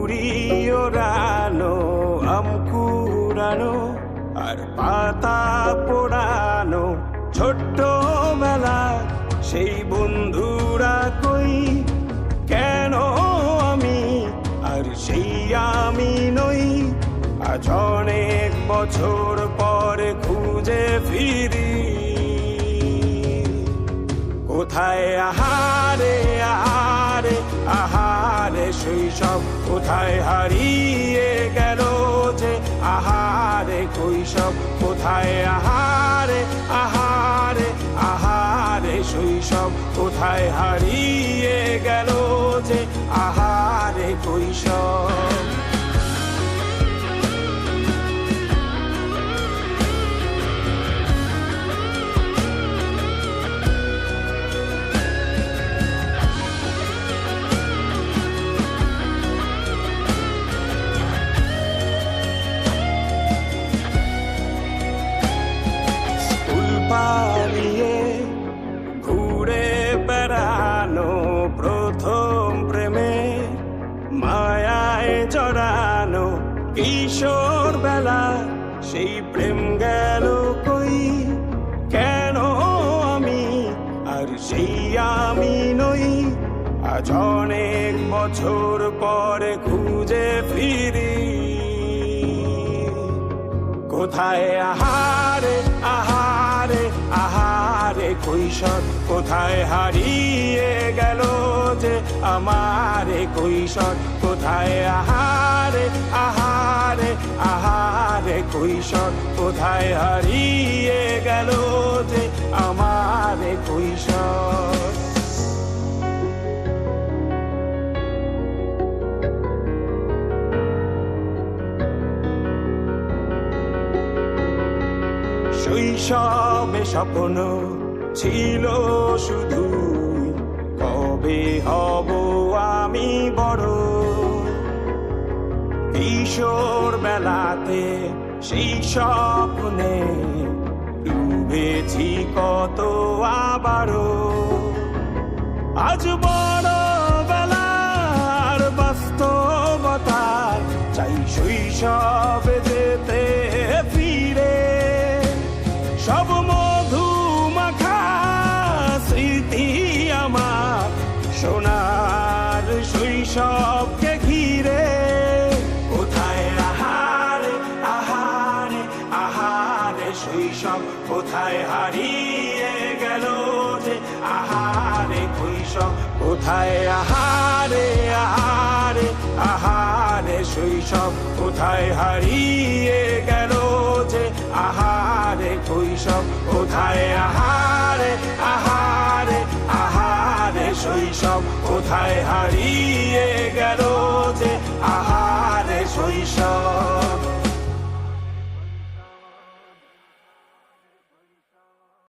কুড়ি ওড়ানো, আম কুড়ানো আর পাতা পোড়ানো, ছোট্ট মেলা সেই বন্ধুরা কই, কেন আমি আর সেই আমি নই। আজ অনেক বছর পরে খুঁজে ফিরি, কোথায় আহারে আহারে আহারে শৈশব, কোথায় হারিয়ে গেল যে আহারে কৈশব, কোথায় আহারে আহারে আহারে শৈশব, কোথায় হারিয়ে গেল যে আহারে কৈশব। পালিয়ে ঘুরে বেড়ানো, প্রথম প্রেমে মায়ায় জড়ানো, কিশোর বেলা সেই প্রেম গেল কই, কেন আমি আর সেই আমি নই। আজ অনেক বছর পরে খুঁজে ফিরি, কোথায় আহারে আহারে আহারে কৈশোর, কোথায় হারিয়ে গেল যে আমারে কৈশোর, কোথায় আহারে আহারে আহারে কৈশোর, কোথায় হারিয়ে গেল যে আমারে কৈশোর। শৈশবে স্বপ্ন ছিল শুধু, কবে হব আমি বড়। কিশোর বেলাতে সেই স্বপ্নে ডুবেছি কত আবারও, আজ বড় বেলার বাস্তবতার চাই শৈশবে যেতে ফিরে। সব মধু মাখা স্মৃতি আমার সোনার শৈশবকে ঘিরে, কোথায় আহারে আহারে আহারে শৈশব, কোথায় হারিয়ে গেল যে আহারে কৈশোর, কোথায় আহারে আহারে আহারে শৈশব, কোথায় হারিয়ে গেল যে আহারে কৈশোর, কোথায় আহারে আহারে আহারে শৈশব, কোথায় হারিয়ে